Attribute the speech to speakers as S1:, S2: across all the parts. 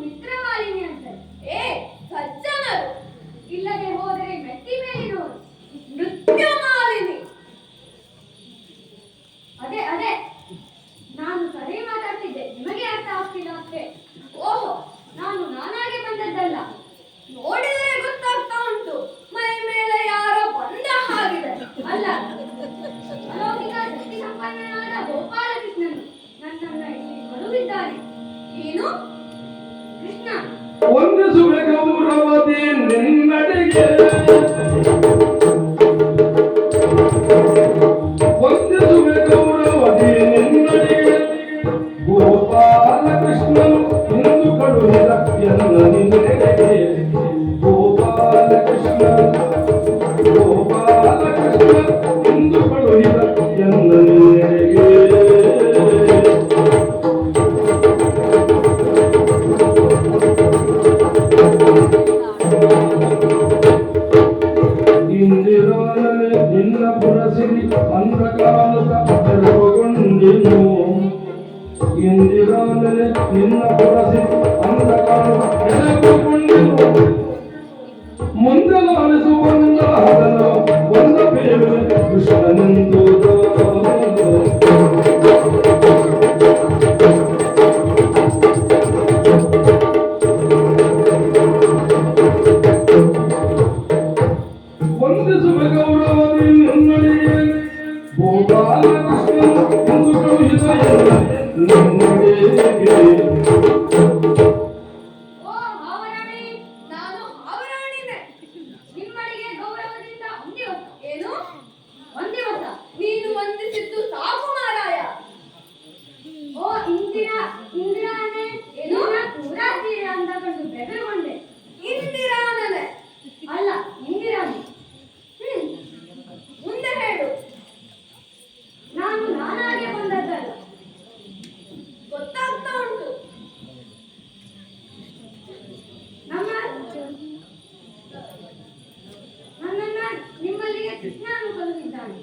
S1: ಮಿತ್ರಮಾಲಿನಿ ಅಂತಾರೆ. ಸಜ್ಜನರು. ಇಲ್ಲದೆ ಹೋದರೆ ಮೆಟ್ಟಿ ಮೇಲಿನವರು ನೃತ್ಯ ಮಾಲಿನಿ. ಅದೇ ಅದೇ ನಾನು ಸರಿ ಮಾತಾಡ್ತಿದ್ದೆ, ನಿಮಗೆ ಅರ್ಥ ಆಗ್ತಿಲ್ಲ ಅಷ್ಟೇ. ಓಹೋ, ನಾನಾಗೆ ಬಂದದ್ದಲ್ಲ, ನೋಡಿದರೆ ಗೊತ್ತಾಗ್ತಾ ಉಂಟು, ಮೈ ಮೇಲೆ ಯಾರೋ ಬಂದ ಹಾಗಿದೆ. ಅಲ್ಲ, ಅಲೌಕಿಕ ಶಕ್ತಿ ಸಂಪನ್ನನಾದ ಗೋಪಾಲಕೃಷ್ಣನು ನನ್ನನ್ನ ಇಲ್ಲಿ ಬರುತ್ತಿದ್ದಾನೆ. ಏನು ಕೃಷ್ಣ?
S2: ವಂದಿಸುವೆ ಗೌರವತಿ ನಿನ್ನಡೆಗೆ, ವಂದಿಸುವೆ ಗೌರವತಿ ನಿನ್ನಡೆಗೆ. ಗೋಪಾಲಕೃಷ್ಣನು ಇಂದು ಕಳುಹಿದ ಎನ್ನ ನಿನ್ನೆಡೆಗೆ. ಗೋಪಾಲಕೃಷ್ಣ ಇಂದು ಕಳುಹಿದ ಎನ್ನ ನಿನ್ನೆಡೆಗೆ. ನಿನ್ನ ಪುರಸಿರಿ ಅಂಧಕಾರದ ತೆರವುಗೊಂಡೆನು. ಇಂದಿರಾನನೆ ನಿನ್ನ ಪುರಸಿರಿ ಅಂಧಕಾರದ ತೆರವುಗೊಂಡೆನು. ಮುಂದೆ ಲಾಲಿಸು ಬಂದ ಹದನ ಒಂದ ಬೇರೆ ಕೃಷ್ಣನೆಂದು. ವಂದಿಸುವೆ ಗೌರವದಿ ನಿನ್ನಡೆಗೆ. ಗೋಪಾಲಕೃಷ್ಣನು ಇಂದು ಕಳುಹಿದ ನಿನ್ನಡೆಗೆ.
S1: ನೀನು ವಂದಿಸಿದ್ದು ಸಾಕು ಮಾರಾಯ. ಓ ಇಂದಿರಾನೇ, ಏನೋ ಪೂರಾ ಸೀರೆ ಅಂದಕೊಂಡು ಬೆದರುಗೊಂಡೆ. ಇಂದಿರಾನೇ ಅಲ್ಲ, ಇಂದಿರಾನೇ. ಮುಂದೆ ಹೇಳು. ನಾನಾಗೆ ಬಂದದ್ದಲ್ಲ, ಗೊತ್ತಾಗ್ತಾ ಉಂಟು. ನನ್ನನ್ನ ನಿಮ್ಮಲ್ಲಿಗೆ ಕೃಷ್ಣನು ಕಳುಹಿದ್ದಾನೆ.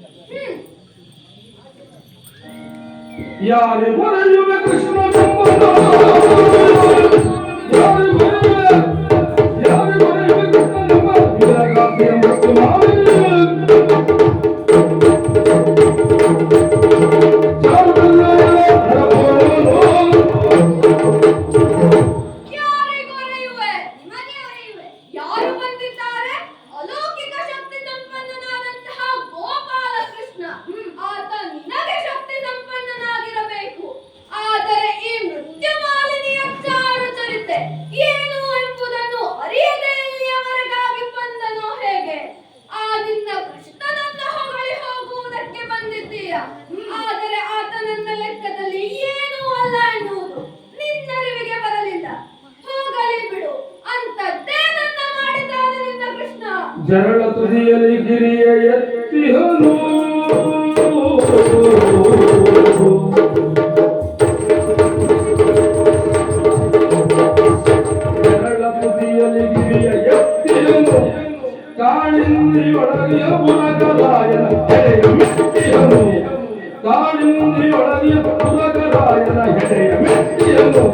S2: ಯಾರೇ ಬರೆಯುವ ಕೃಷ್ಣ ಸಂಬಂಧ, ಯಾರೇ ಬರೆಯುವ ಕೃಷ್ಣ ನಮ್ಮ ವಿರಗಾತಿಯ ಮತ್ತು ಮಾವಿನ
S1: ಆದರೆ ಆತ ನನ್ನ ಲೆಕ್ಕದಲ್ಲಿ ಏನೂ ಅಲ್ಲ ಎನ್ನುವುದು ನಿನ್ನರಿವಿಗೆ ಬರಲಿಲ್ಲ. ಹೋಗಲಿ ಬಿಡು, ಅಂತದ್ದೇ ನನ್ನ ಮಾಡಿದ್ದಾನೆ ನಿನ್ನ ಕೃಷ್ಣ.
S2: ಜರಳ ತುದಿಯಲ್ಲಿ ಗಿರಿಯ ಎತ್ತಿಹನು, ಜರಳ ತುದಿಯಲ್ಲಿ ಗಿರಿಯ ಎತ್ತಿಹನು. ಕಾಳಿಂದ್ರಿಯೊಳಗಿಯ ಪುರಗರಾಯನ ಹೆಡೆಯ ಮೆಟ್ಟಿಯನು. ಕಾಳಿಂದ್ರಿಯೊಳಗಿಯ ಪುರಗರಾಯನ ಹೆಡೆಯ ಮೆಟ್ಟಿಯನು.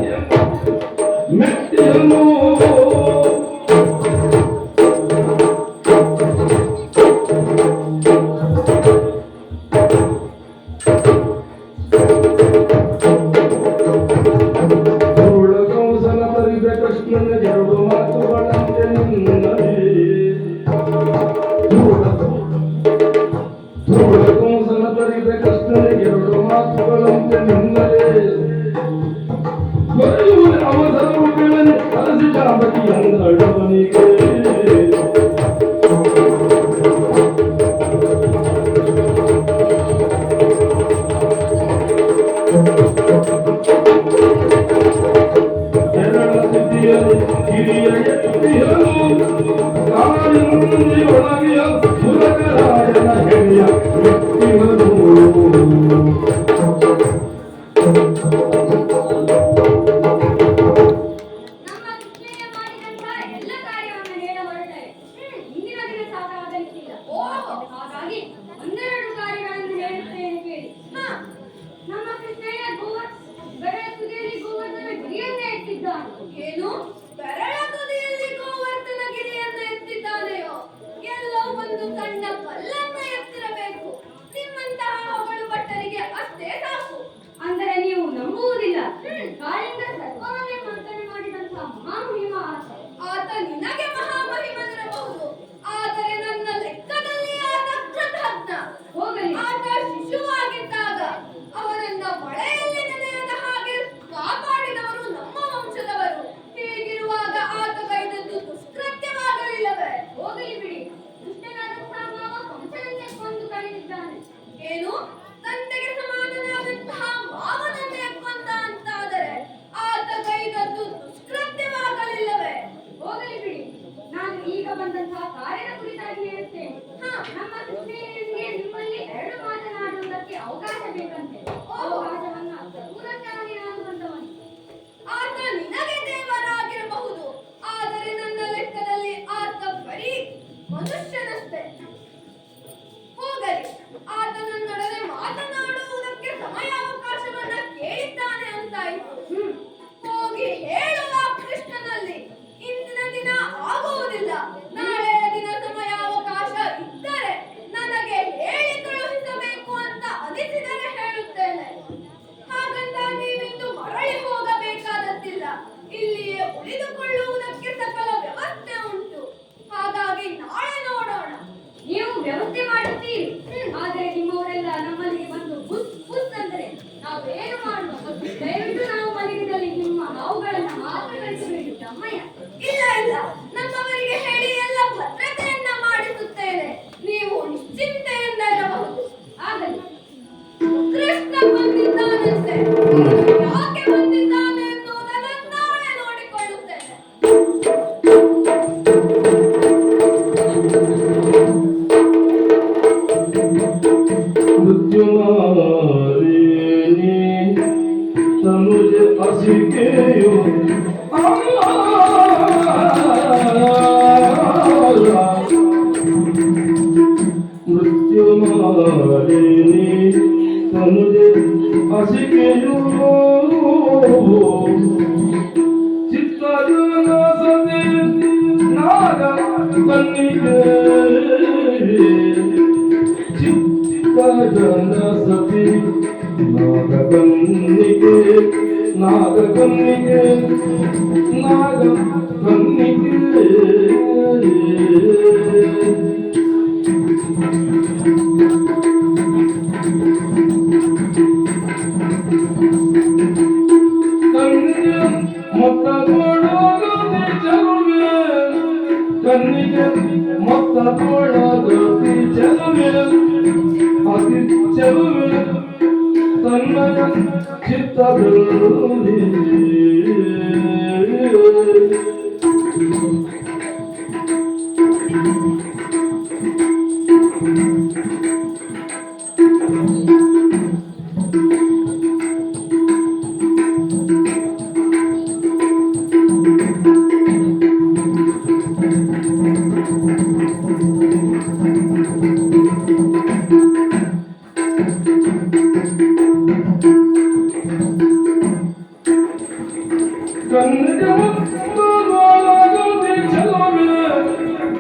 S2: ಧೂಳಕಂಸನ ಬರಿದ ಕೃಷ್ಣನ ಎರಡು ಮಾತುಗಳಂತೆ ನಿನ್ನದೇ. ಧೂಳಕಂಸನ ಬರಿದ ಕೃಷ್ಣನ ಎರಡು ಮಾತುಗಳಂತೆ ನಿನ್ನದೇ. ಬರೆಯುವ ಅವಸರಗಳನ್ನು ಕಲಸಿ ಜಾಬಕಿ ಅಂದಳವನಿಗೆ. ಗಿರಿಯ ಎತ್ತಿಹನು. ಕಾಳಿಂದ್ರಿಯೊಳಗಿಯ ಪುರಗರಾಯನ ಹೆಡೆಯ ಮೆಟ್ಟಿಹನು.
S1: ನಮ್ಮ ಕೃಷ್ಣಯ್ಯ ಮಾಡಿದಂತಹ ಎಲ್ಲ ಕಾರ್ಯವನ್ನು ಏನು ಬೆರಳ ತುದಿಯಲ್ಲಿ ಗೋವರ್ಧನ ಗಿರಿಯನ್ನು ಎತ್ತಿದ್ದಾನೆಯೋ ಎಲ್ಲೋ ಒಂದು ಸಣ್ಣ ಕಲ್ಲನ್ನ ಎತ್ತಿರಬೇಕು. ನಿಮ್ಮಂತಹ ಹೊಗಳು ಭಟ್ಟರಿಗೆ ಅಷ್ಟೇ ಸಾಕು.
S3: ಅಂದರೆ ನೀವು ನಂಬುವುದಿಲ್ಲ. ಕಾಳಿಂಗ ಸರ್ವವನ್ನೇ ಮಂಥನ ಮಾಡಿದಂತಹ ಮಹಾಮಹಿಮ ಆತ.
S1: ಆತ ನಿನಗೆ ಮಹಾಮಹಿಮನಿರಬಹುದು, ಆದರೆ ನನ್ನ ಲೆಕ್ಕದಲ್ಲಿ ಆತ ಕೃತಜ್ಞ.
S3: ಹೋಗಲಿ.
S1: ಆತ ಶಿಶುವಾಗಿದ್ದಾಗ ಅವನನ್ನ ಮಳೆಯಲ್ಲಿ ನೆನೆಯದ ಹಾಗೆ ಕಾಪಾಡಿದವರು ನಮ್ಮ ವಂಶದವರು. ಹೀಗಿರುವಾಗ ಆತ ಕೈದದ್ದು ದುಷ್ಕೃತ್ಯವಾಗಲಿಲ್ಲವೇ?
S3: ಹೋಗಲಿ ಬಿಡಿ. ದುಷ್ಟನಾದಂತಹ ಮಾವ ಕಂಸನನ್ನೇ ಕೊಂದು ಕಳೆದಿದ್ದಾನೆ.
S1: ಏನು ತಂದೆಗೆ ಸಮಾನನಾದಂತಹ ಮಾವನನ್ನೇ ಕೊಂದ ಅಂತಾದರೆ ಆತ ಕೈದದ್ದು ದುಷ್ಕೃತ್ಯವಾಗಲಿಲ್ಲವೇ?
S3: ಹೋಗಲಿ ಬಿಡಿ. ನಾನು ಈಗ ಬಂದಂತಹ ಕಾರ್ಯದ ಕುರಿತಾಗಿ ಹೇಳುತ್ತೇನೆ. ನಮ್ಮ ಕೃಷ್ಣನಿಗೆ ನಿಮ್ಮಲ್ಲಿ ಎರಡು ಮಾತನಾಡುವುದಕ್ಕೆ ಅವಕಾಶ ಬೇಕಂತೆ. ಅವಕಾಶವನ್ನ ದೂರಕ್ಕಾಗಿ ನಾನು ಬಂದವನು.
S1: ಆತ ನಿನಗೆ ದೇವರಾಗಿರಬಹುದು, ಆದರೆ ನನ್ನ ಲೆಕ್ಕದಲ್ಲಿ ಆತ ಬರೀ ಮನುಷ್ಯನಷ್ಟೇ. ಹೋಗಲಿ, ಆತ ನನ್ನೊಡನೆ ಮಾತನಾಡುವುದಕ್ಕೆ ಸಮಯಾವಕಾಶವನ್ನ ಕೇಳಿದ್ದಾನೆ ಅಂತಾಯಿತು. ಹೋಗಿ ಹೇಳುವ ಕೃಷ್ಣನಲ್ಲಿ ಇಂದಿನ ದಿನ ಆಗುವುದಿಲ್ಲ, ನಾಳೆಯ ದಿನ ಸಮಯಾವಕಾಶ ಇದ್ದರೆ ನನಗೆ ಹೇಳಿ ಕಳುಹಿಸಬೇಕು ಅಂತ ಅನಿಸಿದರೆ ಹೇಳುತ್ತೇನೆ. ಹಾಗಂತ ನೀವಿಂದು ಮರಳಿ ಹೋಗಬೇಕಾದದ್ದಿಲ್ಲ, ಇಲ್ಲಿಯೇ ಉಳಿದುಕೊಳ್ಳುವುದಕ್ಕೆ ಸಕಲ ವ್ಯವಸ್ಥೆ ಉಂಟು. ಹಾಗಾಗಿ ನಾಳೆ ನೋಡೋಣ.
S3: ನೀವು ವ್ಯವಸ್ಥೆ ಮಾಡುತ್ತೀರಿ, ಆದರೆ ನಿಮ್ಮವರೆಲ್ಲ ನಮ್ಮಲ್ಲಿಗೆ ಬಂದು ಬುಸ್ ಬುಸ್ ಅಂದರೆ ನಾವೇನು ಮಾಡುವ? ದಯವಿಟ್ಟು ನಾವು ಮಲಗಿದಲ್ಲಿ ನಿಮ್ಮ ಹಾವುಗಳನ್ನ ಮಾತ್ರ ಕಳಿಸಬೇಡಿ ತಮ್ಮಯ್ಯ.
S1: ಇಲ್ಲ ಇಲ್ಲ, ನಮ್ಮವರಿಗೆ ಹೇಳಿ ಎಲ್ಲ ಭದ್ರತೆಯನ್ನ ಮಾಡಿಸುತ್ತೇನೆ, ನೀವು ನಿಶ್ಚಿಂತೆಯಿಂದ ಇರಬಹುದು.
S3: ಆಗಲಿ.
S1: ಕೃಷ್ಣ ಬಂದಿದ್ದಾನಂತೆ, ಯಾಕೆ ಬಂದಿದ್ದಾನೆ ಎನ್ನುವುದನ್ನು ನಾಳೆ ನೋಡಿಕೊಳ್ಳುತ್ತೇನೆ.
S2: ಮೃತ್ಯುಮಾರಿಣಿ ತನುಜ ಅಸಿಕೆಯು ಮೃತ್ಯುಮಾರಿಣಿ ತನುಜ ಅಸಿಕೆಯು ಚಿತ್ತಜನ ಸತಿ ನಾಗ ಕನ್ನಿಗೆ ಚಿತ್ತಜನ ಸತಿ ನಾಗಕನ್ನಿಗೆ ನಾಗಕನ್ನಿಗೆ ನಾಗಕನ್ನಿಗೆ ಕನ್ನಿಗೆ ಮೊತ್ತ ಕೊಡೋಗತಿ ಚೆಲುವೆ ಕನ್ನಿಗೆ ಮೊತ್ತ ಕೊಡೋಗತಿ ಚೆಲುವೆ ಅತಿ ಚೆಲುವೆ ತನ್ಮಯ ಚಿತ್ತದಲ್ಲಿ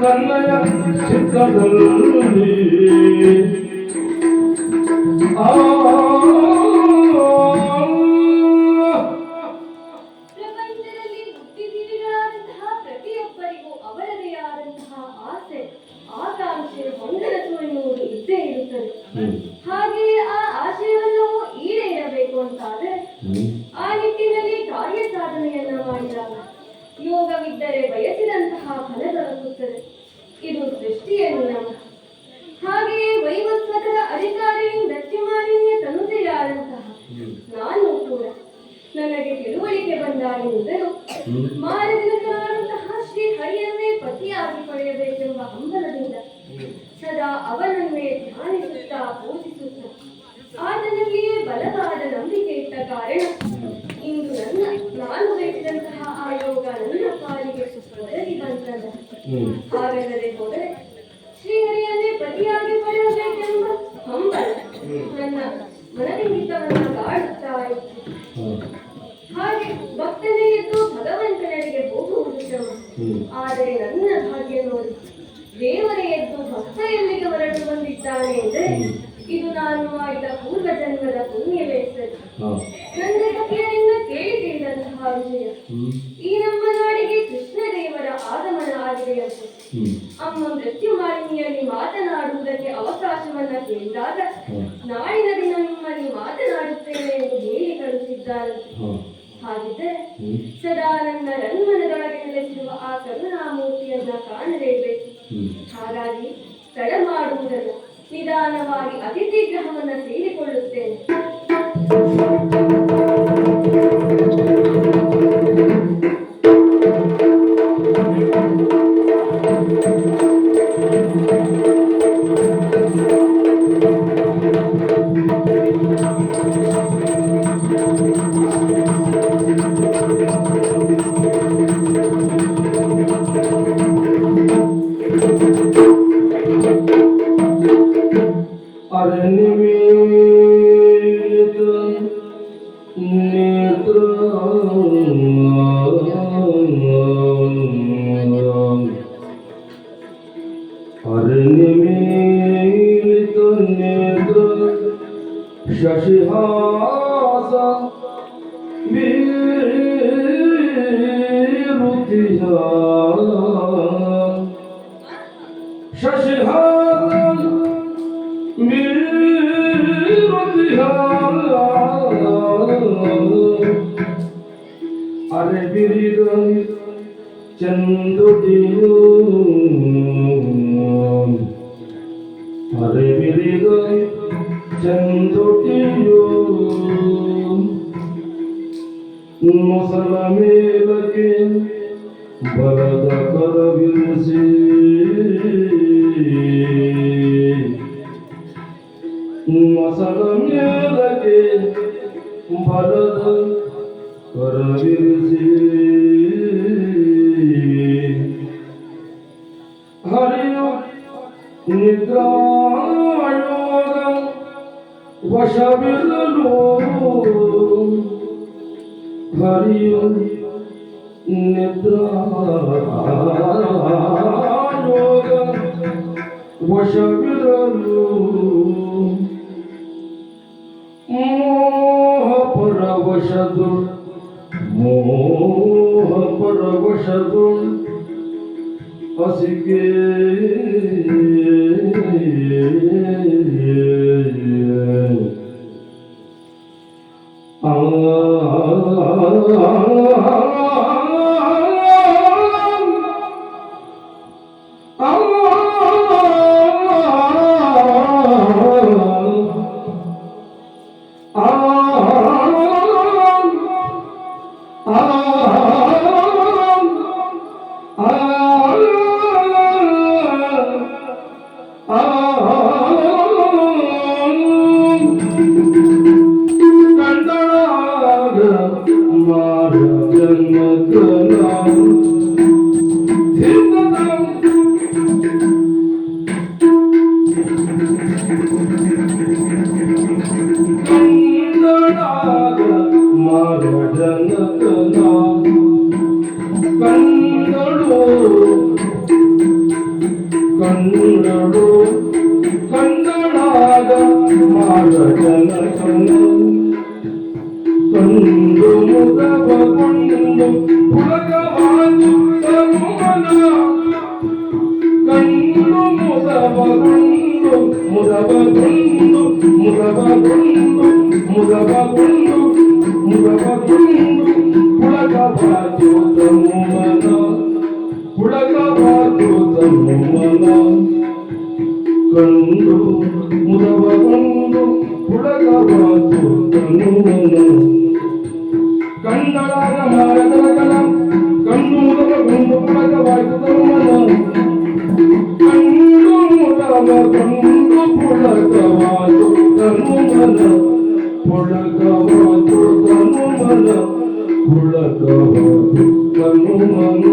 S2: ತನ್ನಯ ಚಿತ್ತದಲ್ಲಿ
S3: ಪ್ರಪಂಚದಲ್ಲಿ ಬುದ್ಧಿಜೀವಿಗಳಾದಂತಹ ಪ್ರತಿಯೊಬ್ಬರಿಗೂ ಅವರದೇ ಆದಂತಹ ಆಸೆ, ಆಕಾಂಕ್ಷೆ, ಹೊಂದನಸು ಎನ್ನುವುದು ಇದ್ದೇ ಇರುತ್ತದೆ. ಹಾಗೆಯೇ ಆ ಆಶಯವೆಲ್ಲವೂ ಈಡೇರಬೇಕು ಅಂತಾದರೆ ಆ ನಿಟ್ಟಿನಲ್ಲಿ ಕಾರ್ಯ ಸಾಧನೆಯನ್ನ ಮಾಡಿದಾಗ ಯೋಗವಿದ್ದರೆ ಬಯಸಿದಂತಹ ಫಲ ದೊರಕುತ್ತದೆ. ಇದು ಸೃಷ್ಟಿಯ ನಿಯಮ. ಹಾಗೆಯೇ ವೈವಸ್ವತರ ಅಧಿಕಾರಿಯು ದಕ್ಷಿಮಾಲಿನ್ಯ ತನುಜೆಯಾದಂತಹ ನಾನು ಕೂಡ ನನಗೆ ತಿಳುವಳಿಕೆ ಬಂದಾಗಿನಿಂದಲೂ ಮಾರದಿನಕರಾದಂತಹ ಶ್ರೀ ಹರಿಯನ್ನೇ ಪತಿಯಾಗಿ ಪಡೆಯಬೇಕೆಂಬ ಹಂಬಲದಿಂದ ಸದಾ ಅವನನ್ನೇ ಧ್ಯಾನಿಸುತ್ತಾ ಪೂಜಿಸುತ್ತಾ ಆತನಲ್ಲಿಯೇ ಬಲವಾದ ನಂಬಿಕೆ ಇಟ್ಟ ಕಾರಣ ಇಂದು ನಾನು ಬೇಕಿದಂತಹ ಆ ಯೋಗ ನನ್ನ ಪಾಲಿಗೆ ಒದಗಿ ಬಂತಲ್ಲ. ಹಾಗಲ್ಲದೆ ಹೋದರೆ ಶ್ರೀಹರಿಯನ್ನೇ ಪತಿಯಾಗಿ ಪಡೆಯಬೇಕೆಂಬ ಹಂಬಲ ನನ್ನ ಮನದಿಂಗಿತವನ್ನ ಕಾಡುತ್ತಾ ಇತ್ತು. ಹಾಗೆ ಭಕ್ತನೇ ಎದ್ದು ಭಗವಂತ
S1: ಆದರೆ ನನ್ನ ಭಾಗ್ಯ ನೋಡಿ, ದೇವರೇ ಎದ್ದು ಭಕ್ತರಲ್ಲಿಗೆ ಹೊರಟು ಬಂದಿದ್ದಾನೆ ಎಂದರೆ ಇದು ನಾನು ಮಾಡಿದ ಪೂರ್ವ ಜನ್ಮದ ಪುಣ್ಯವೇ ಸರಿ. ನನ್ನ ಸಖಿಯರಿಂದ ಕೇಳಿ ತಿಳಿದಂತಹ ವಿಷಯ, ಈ ನಮ್ಮ ನಾಡಿಗೆ ಕೃಷ್ಣದೇವರ ಆಗಮನ ಆಗಿದೆಯಂತೆ. ಅಮ್ಮ ಮೃತ್ಯುಮಾಲಿನಿಯಲ್ಲಿ ಮಾತನಾಡುವುದಕ್ಕೆ ಅವಕಾಶವನ್ನ ಕೇಳಿದಾಗ ನಾಳಿನ ದಿನ ನಿಮ್ಮಲ್ಲಿ ಮಾತನಾಡುತ್ತೇನೆ ಎಂದು ಹೇಳಿ ಕಳಿಸಿದ್ದಾರಂತೆ. ಹಾಗಿದ್ದರೆ ಸದಾ ನನ್ನ ರನ್ಮನದೊಳಗೆ ನೆಲೆಸಿರುವ ಆ ಕರುಣಾಮೂರ್ತಿಯನ್ನ ಕಾಣಲೇಬೇಕು. ಹಾಗಾಗಿ ತಡ ಮಾಡುವುದಲ್ಲ, ನಿಧಾನವಾಗಿ ಅತಿಥಿ ಗೃಹವನ್ನ ಸೇರಿಕೊಳ್ಳುತ್ತೇನೆ.
S2: ಶಶಿಹಾಸ ಬೀರುತಿಹ ಶಶಿಹಾಸ ಬೀರುತಿಹ ಅರೆ ಬಿರಿದ ಚಂದುಟಿಯು ಅರೆ ಬಿರಿದ ಚಂದುಟಿಯು ಮೊಸಲ ಮೇಲಕ್ಕೆ ಬಲದ ಕರವಿರಿಸಿ ಮೊಸಲ ಮೇಲಕ್ಕೆ ಬಲದ ಕರವಿರಿಸಿ ಹರಿಯು ನಿದ್ರಾಯೋಗ ವಶವಿರಲು ಹರಿಯು ನಿದ್ರಾಯೋಗ ವಶವಿರಲು ಮೋಹ ಪರವಶದು ಮೋಹ ಪರವಶದು ಹಸಿಗೆ ಕಂದಳಾಗ ಮಾರ ಜನಕನ ಕಂಡು ಮುದವಗೊಂಡು ಪುಳಗವಾದು ತನುಮನ ಕಂಡು ಮುದವಗೊಂಡು ಮುದವಗೊಂಡು ಮುದವಗೊಂಡು ಮುದವಗೊಂಡು ಮುದವಗೊಂಡು ಪುಳಗವಾದು ತನುಮನ ಪುಳಗವಾದು ತನುಮನ ಕಂಡು ಮುದವಗೊಂಡು ಪುಳಗವಾದು ತನುಮನ ಕಂಡಳಾಗ ಮಾರದರಗಲ ಕಂಡು ಮುದವಗೊಂಡು ಪುಳಗವಾದು ತನುಮನ ಕಂಡು ಮುದವಗೊಂಡು ಪುಳಗವಾದು ತನುಮನ ಪುಳಗವಾದು ತನುಮನ ಪುಳಗವಾದು ತನುಮನ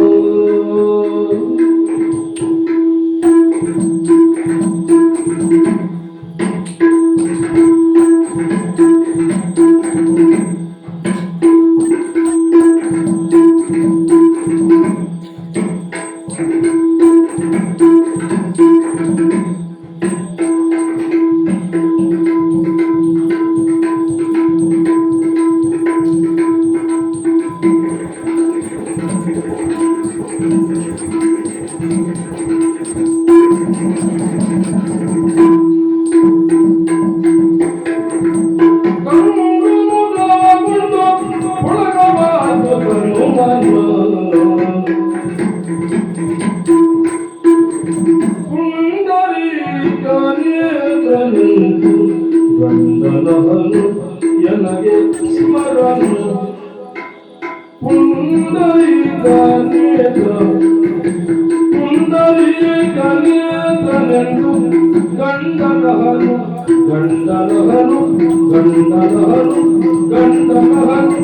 S2: ಪುಂಡರೀಕನೇತನೆಂದು ಗಂಡನಹನು ಗಂಡನಹನು ಗಂಡನಹನು ಗಂಡನಹನು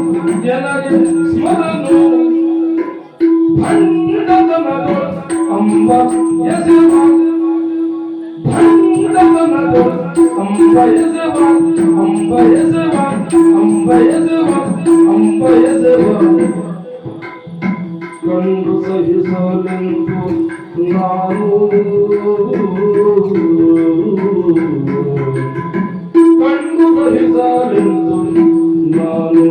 S2: ಜನಗೆ ಸ್ಮರನು ಭಂಡತನದು ಅಂಬ ಎಸೆವ ಭಂಡತನದು ಅಂಬ ಎಸೆವ ಅಂಬ ಎಸೆವ ಅಂಬ ಎಸೆವ ಅಂಬ ಎಸೆವ ಕಂಡು ಸಹಿಸಲೆಂದು ನಾನು ಕಂಡು ಸಹಿಸಲೆಂದು ನಾನು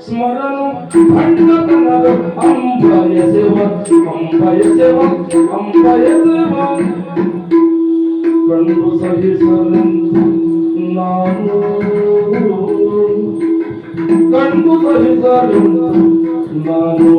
S2: ಸ್ಮರನು ಭಂಡತನದು ಅಂಬಯ ಸೇವ ಅಂಬಯ ಸೇವ ಅಂಬಯ ಸೇವ ಕಂಡು ಸಹಿಸಲೆಂದು ನಾನು ಕಂಡು ಸಹಿಸಲೆಂದು ನಾನು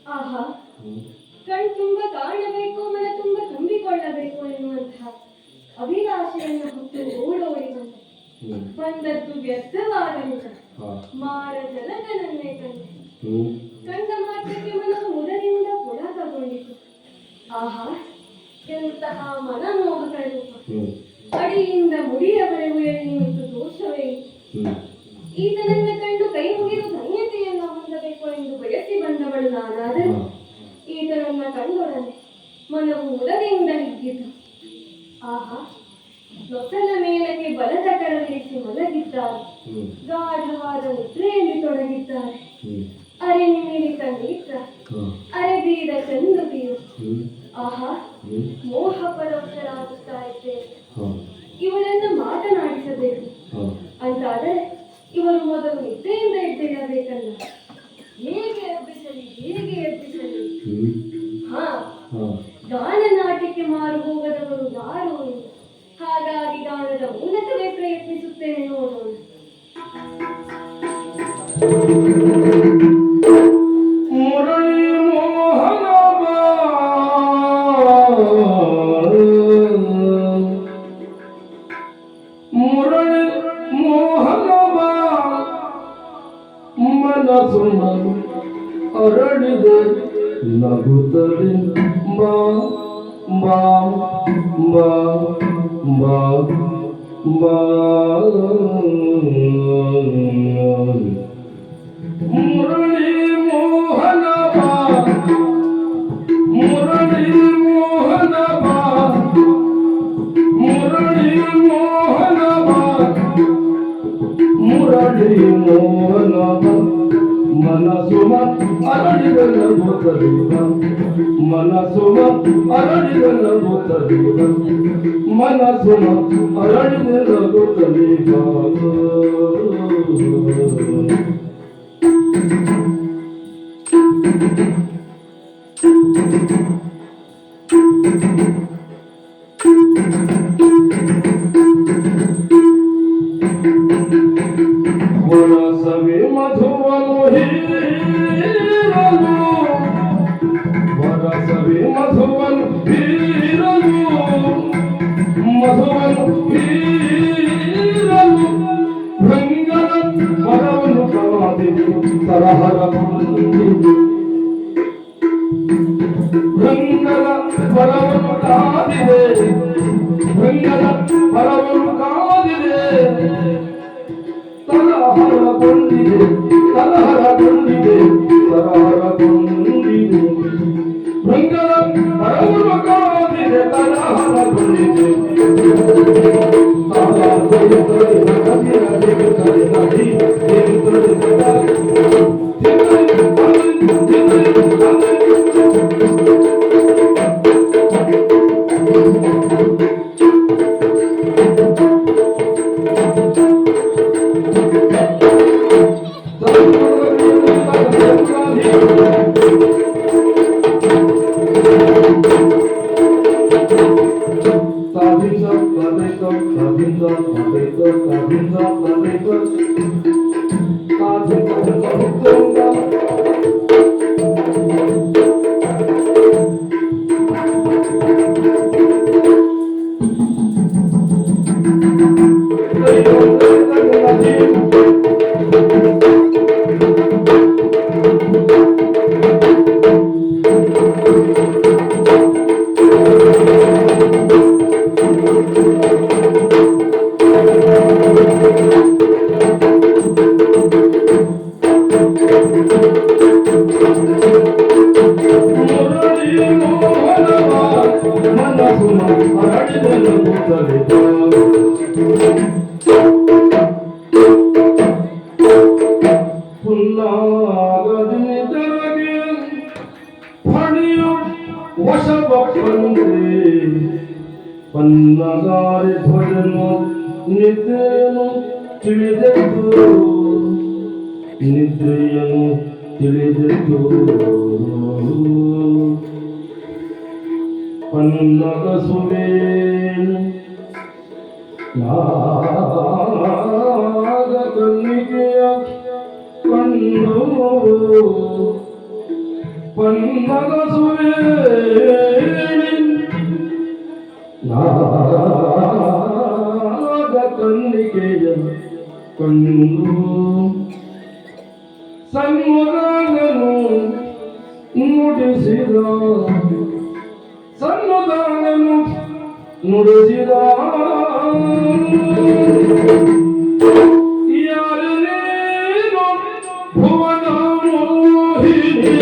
S3: ಆಹಾ, ಕಣ್ ತುಂಬ ಕಾಣಬೇಕು, ಮನ ತುಂಬ ತುಂಬಿಕೊಳ್ಳಬೇಕು ಎನ್ನುವಂತಹ ಅಭಿಲಾಷೆಯನ್ನು ಹೊತ್ತು ಓಡೋಡಿ ಬಂದದ್ದು ವ್ಯರ್ಥವಾಗಲಿಲ್ಲ. ಮಾರ ಜನಕನನ್ನೇ ಕಂಡೆ. ಕಂಡ ಮಾತ್ರಕ್ಕೆ ಮನವು ಮುದದಿಂದ ಪುಳಕಗೊಂಡಿತು. ಆಹಾ, ಎಂತಹ ಮನಮೋಹಕ ರೂಪ! ಅಡಿಯಿಂದ ಮುಡಿಯವರೆಗೂ ಎನ್ನುವುದು ದೋಷವೇ ಈತನನ್ನ ಕಂಡು ಕೈ ಮುಗಿದು ಧನ್ಯತೆಯನ್ನು ಹೊಂದಬೇಕು ಎಂದು ಬಯಸಿ ಬಂದವಳು ನಾನಾದ
S1: ಆದರೆ ಈತನನ್ನ ಕಂಡೊಡನೆ ಮನವು ಉದನೆಯಿಂದ ಹಿಗ್ಗಿತು. ಆಹಾ, ನೊಸಲ ಮೇಲಕ್ಕೆ ಬಲದ ಕರವಿರಿಸಿ ಮಲಗಿದ್ದಾರೆ. ಗಾಢವಾದ ನಿದ್ರೆಯಲ್ಲಿ ತೊಡಗಿದ್ದಾರೆ. ಅರೆ ನಿಮಿರಿತ ನೇತ್ರ, ಅರೆಬೀದ ಚಂದುಟಿಯು. ಆಹಾ, ಮೋಹ ಪರವಶರಾಗುತ್ತಾ ಇದ್ದೇನೆ. ಇವಳನ್ನು ಮಾತನಾಡಿಸಬೇಕು ಅಂತಾದರೆ ಇವರು ಮೊದಲು ನಿದ್ದೆಯಿಂದ ಎದ್ದೇಳಬೇಕಲ್ಲ. ಹೇಗೆ ಎಬ್ಬಿಸಲಿ, ಹೇಗೆ ಎಬ್ಬಿಸಲಿ? ಹಾ, ಗಾನ ನಾಟ್ಯಕ್ಕೆ ಮಾರು ಹೋಗದವರು ಯಾರು ಎಂದು. ಹಾಗಾಗಿ ಗಾನದ ಮೂಲಕವೇ ಪ್ರಯತ್ನಿಸುತ್ತೇನೆ, ನೋಡೋಣ.
S2: ಮುರಳಿ ಮೋಹನ ಮುರಳಿ ಮೋಹನ ಮನಸ್ಸು ಅರಳಿದೆ ನಗುತ್ತಡೆ ಬಾ ಬಾ ಬಾ ಬಾ ಬಾ ಮುರಳಿ ಮೋಹನ ಬಾ ಮುರಳಿ ಮೋಹನ ಬಾ ಮುರಳಿ ಮೋಹನ ಬಾ ಮುರಳಿ ಮೋಹನ ಬಾ ಮನಸ್ಸು ಅರಳಿದ ನಗುತ್ತಲಿವ ಮನಸ್ಸು ಅರಳಿದ ನಗುತ್ತಲಿವ ಮನಸ್ಸು ಅರಳಿದ ನಗುತ್ತಲಿವ ವರಸವಿ ಮಧುವನು ಹೀರಲು ವರಸವಿ ಮಧುವನು ಹೀರಲು ಮಧುವನು ಹೀರಲು ಭೃಂಗನ ಮರವನ್ನು ಕಾದಿತು ತರಹರ ಭೃಂಗನ ಮರವನ್ನು ಕಾದಿದೆ ಭೃಂಗನ ಮರವನ್ನು ಕಾದಿದೆ ತಲಹರಗೊಂಡಿದೆ ತಲಹರಗೊಂಡಿದೆ ತಲಹರಗೊಂಡಿದೆ ಭೃಂಗನ ಮರವನ್ನು ಕಾದಿದೆ ತಲಹರಗೊಂಡಿದೆ ಪನ್ನಗಾರಿ ಧ್ವಜನು ನಿದ್ರೆಯನ್ನು ತಿಳಿದೆದ್ದು ನಿದ್ರೆಯನ್ನು ತಿಳಿದೆದ್ದು ಪನ್ನಗಸುವೇನು ನಾಗ ಕನ್ನಿಕೆಯ ಕಂಡು ಪನ್ನಗಸುವೇನು ನಾಗ ಕನ್ನಿಕೆಯ ಕಂಡು ಸನ್ಮುಖನು ನುಡಿಸಿದ ಸನ್ಮುಖನು ನುಡಿಸಿದ ಯಾರು ನೀನು ಭುವನ ಮೋಹಿನಿ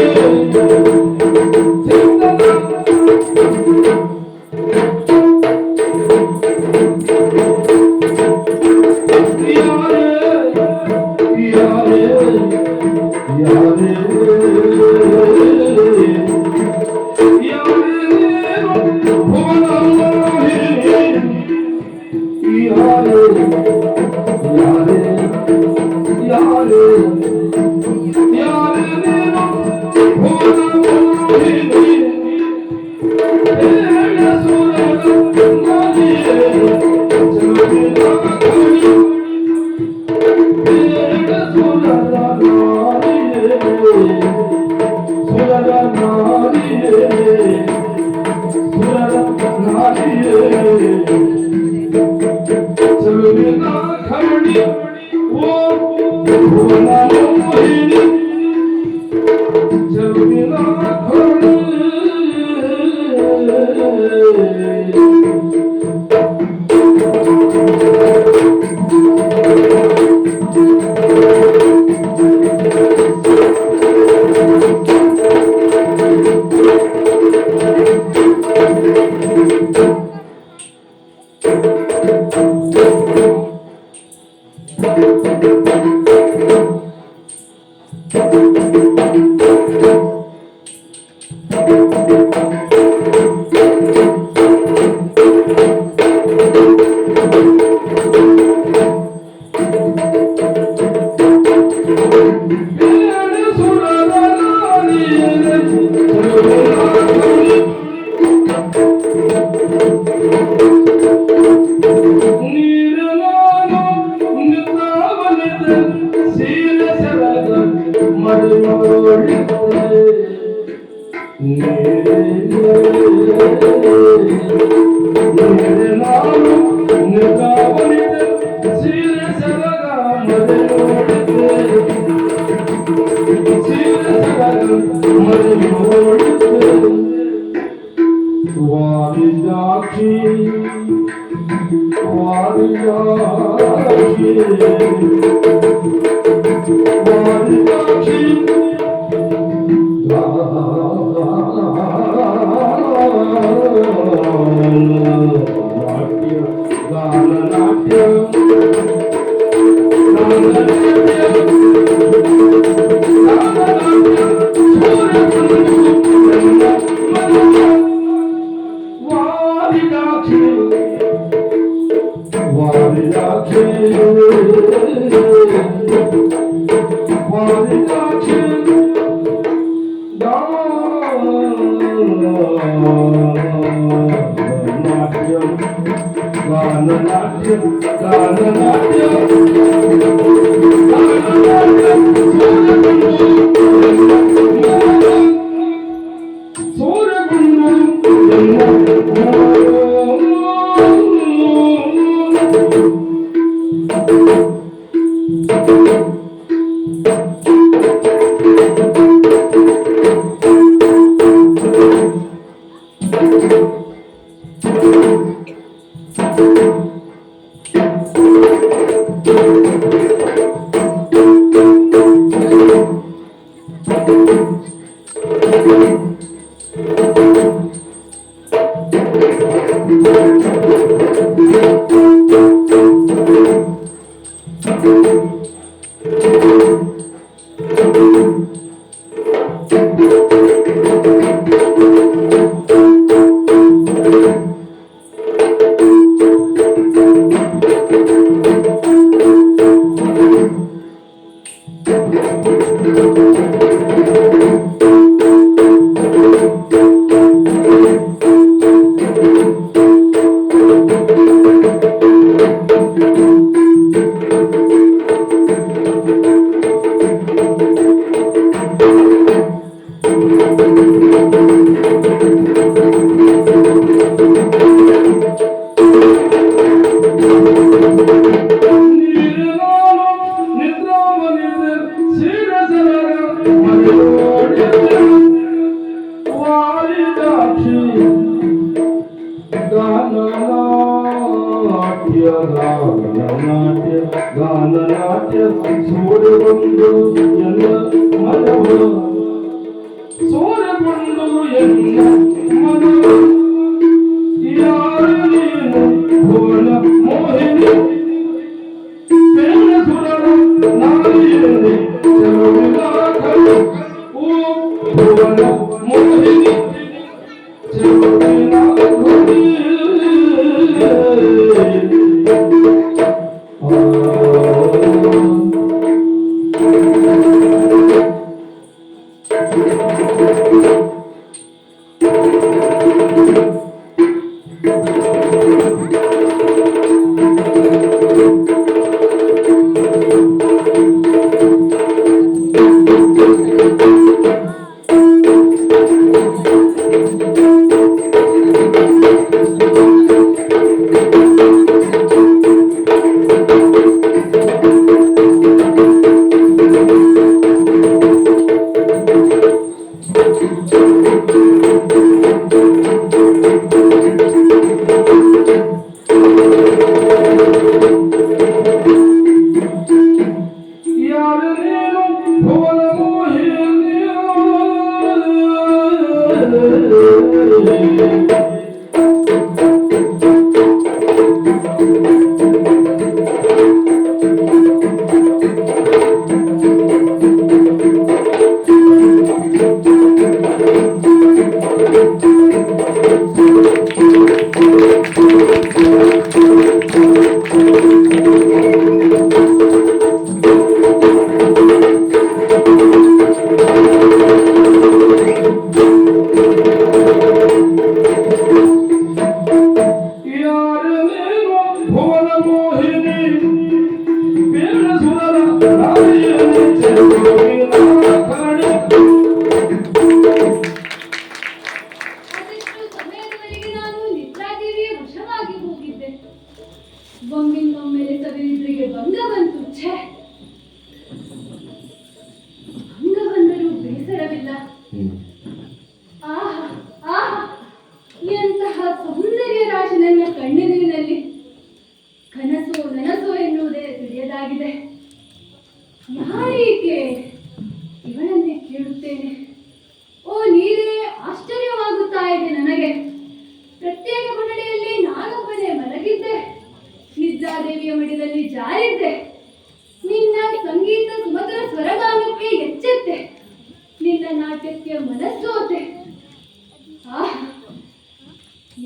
S2: Thank you.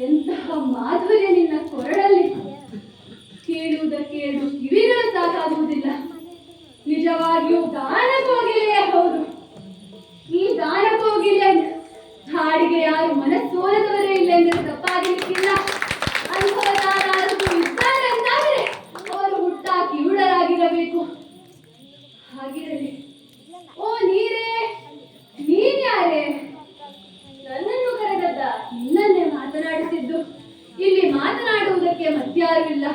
S1: ಎಂತಹ ಮಾಧುರ್ಯ ನಿನ್ನ ಕೊರಳಲ್ಲಿ. ಕೇಳುವುದಕ್ಕೆ ಎರಡು ಕಿವಿಗಳು ಸಾಕಾಗುವುದಿಲ್ಲ. ನಿಜವಾಗಿಯೂ ದಾನ ಕೋಗಿಲೆಯೇ ಹೌದು. ಈ ದಾನ ಕೋಗಿಲೆ ಹಾಡಿಗೆ ಯಾರು ಮನಸ್ಸೋಲದವರೇ ಇಲ್ಲ ಎಂದರೆ ತಪ್ಪಾಗಲಿಕ್ಕಿಲ್ಲ. ಅನುಭವದಾರರು ಇದ್ದಾರೆ ಅಂತಾದರೆ ಅವರು ಹುಟ್ಟ ಕಿವುಡರಾಗಿರಬೇಕು. ಹಾಗಿರಲಿ. ಓ ನೀರೇ, ನೀನ್ಯಾರೇ? ನನ್ನನ್ನು ಕರೆದದ್ದ? ನಿನ್ನನ್ನೇ ಮಾತನಾಡುತ್ತಿದ್ದು. ಇಲ್ಲಿ ಮಾತನಾಡುವುದಕ್ಕೆ ಮತ್ಯಾರೂ ಇಲ್ಲ.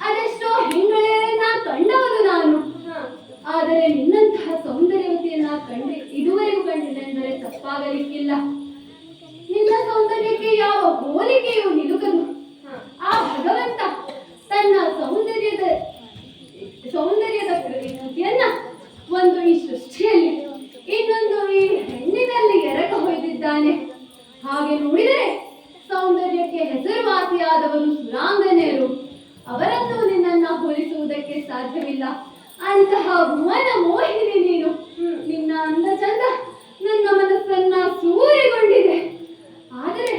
S1: ಅದೆಷ್ಟೋ ಹೆಣ್ಣುಗಳೇ ಕಂಡವನು ನಾನು. ಆದರೆ ನಿನ್ನಂತಹ ಸೌಂದರ್ಯವತಿಯನ್ನ ಇದುವರೆಗೂ ಕಂಡಿದ್ದೆಂದರೆ ತಪ್ಪಾಗಲಿಕ್ಕಿಲ್ಲ. ನಿನ್ನ ಸೌಂದರ್ಯಕ್ಕೆ ಯಾವ ಹೋಲಿಕೆಯೂ ನಿಲುಕದು. ಆ ಭಗವಂತ ತನ್ನ ಸೌಂದರ್ಯದ ಕೃತಿಯನ್ನ ಒಂದು ಈ ಸೃಷ್ಟಿಯಲ್ಲಿ, ಇನ್ನೊಂದು ಈ ಹೆಣ್ಣಿನಲ್ಲಿ ಎರಕ ಹೊಯ್ದಿದ್ದಾನೆ. ಹಾಗೆ ನೋಡಿದರೆ ಸೌಂದರ್ಯಕ್ಕೆ ಹೆಸರುವಾಸಿಯಾದವರು ಸುರಾಂಗನೆಯರು. ಅವರನ್ನು ನಿನ್ನನ್ನ ಹೋಲಿಸುವುದಕ್ಕೆ ಸಾಧ್ಯವಿಲ್ಲ. ಅಂತಹ ಭುವನ ಮೋಹಿನಿ ನೀನು. ನಿನ್ನ ಅಂದ ಚಂದ ನನ್ನ ಮನಸ್ಸನ್ನ ಸೂರೆಗೊಂಡಿದೆ. ಆದರೆ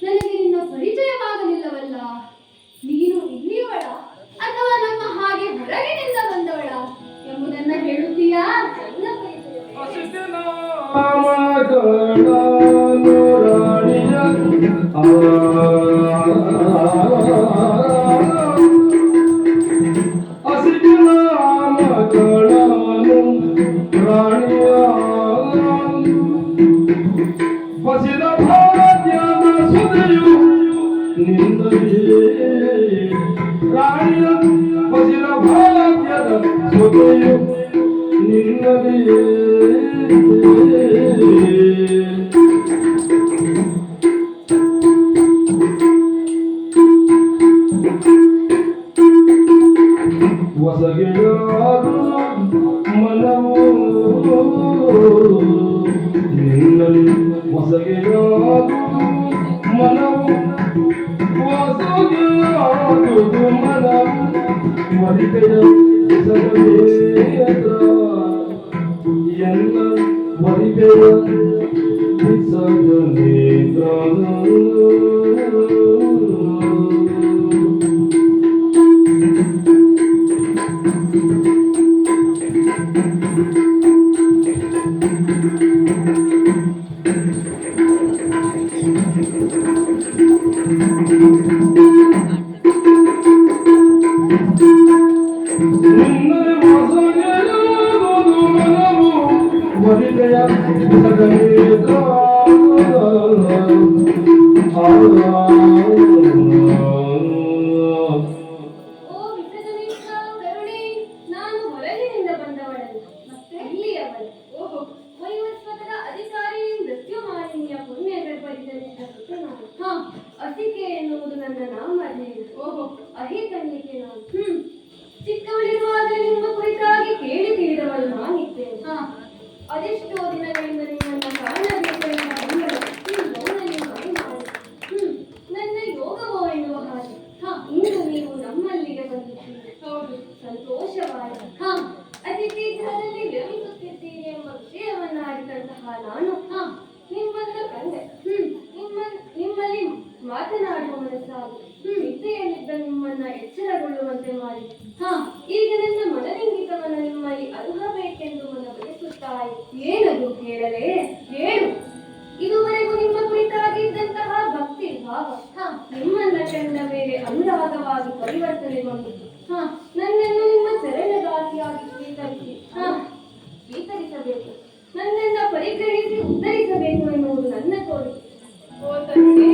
S1: ನನಗೆ ನಿನ್ನ ಪರಿಚಯವಾಗಲಿಲ್ಲವಲ್ಲ. ನೀನು ಇಲ್ಲಿಯವಳ ಅಥವಾ ನಮ್ಮ ಹಾಗೆ ಹೊರಗಿನಿಂದ ಬಂದವಳ ಎಂಬುದನ್ನ ಹೇಳುತ್ತೀಯಾ? ಚಿಕ್ಕವಳಿರುವಾಗ ನಿಮ್ಮ ಕುರಿತಾಗಿ ಕೇಳಿ ತಿಳಿದವಳು ನಾನಿದ್ದೇನೆ. ಅದೆಷ್ಟೋ ದಿನಗಳಿಂದ ನಿಮ್ಮನ್ನ ಕಾಣಬೇಕೆಂಬ ನನ್ನ ಯೋಗವೋ ಎನ್ನುವ ಹಾಗೆ ಇಂದು ನೀವು ನಮ್ಮಲ್ಲಿಗೆ ಬಂದಿದ್ದೀರಿ. ಹೌದು, ಸಂತೋಷವಾಯಿತು. ಅತಿ ಶೀಘ್ರದಲ್ಲಿ ವಿರಮಿಸುತ್ತಿದ್ದೀರಿ ಎಂಬ ವಿಷಯವನ್ನ ಅರಿತಂತಹ ನಾನು ನಿಮ್ಮನ್ನು ಕಂಡೆ. ನಿಮ್ಮಲ್ಲಿ ಮಾತನಾಡುವ ಮನಸ್ಸಾಗಿ ನಿದ್ದೆಯಲ್ಲಿದ್ದ ನಿಮ್ಮನ್ನ ಎಚ್ಚರಗೊಳ್ಳುವಂತೆ ಮಾಡಿ ಈಗ ನನ್ನ ಮನಲಿಂಗಿತವನ್ನು ನಿಮ್ಮಲ್ಲಿ ಅರುಹಬೇಕೆಂದು ಮನ ಬಯಸುತ್ತಾ ಏನದು ಹೇಳಲೇ? ಹೇಳು. ಇದುವರೆಗೂ ನಿಮ್ಮ ಕುರಿತಾಗಿದ್ದಂತಹ ಭಕ್ತಿ ಭಾವ ನಿಮ್ಮನ್ನ ಕಂಡ ಮೇಲೆ ಅನುರಾಗವಾಗಿ ಪರಿವರ್ತನೆಗೊಂಡಿತು. ನನ್ನನ್ನು ನಿಮ್ಮ ಚರಣದಾಸಿಯಾಗಿ ಸ್ವೀಕರಿಸಬೇಕು. ನನ್ನನ್ನ ಪರಿಗ್ರಹಿಸಿ ಉತ್ತರಿಸಬೇಕು ಎನ್ನುವುದು ನನ್ನ ಕೋರಿಕೆ. ಓ ತಂದೆ,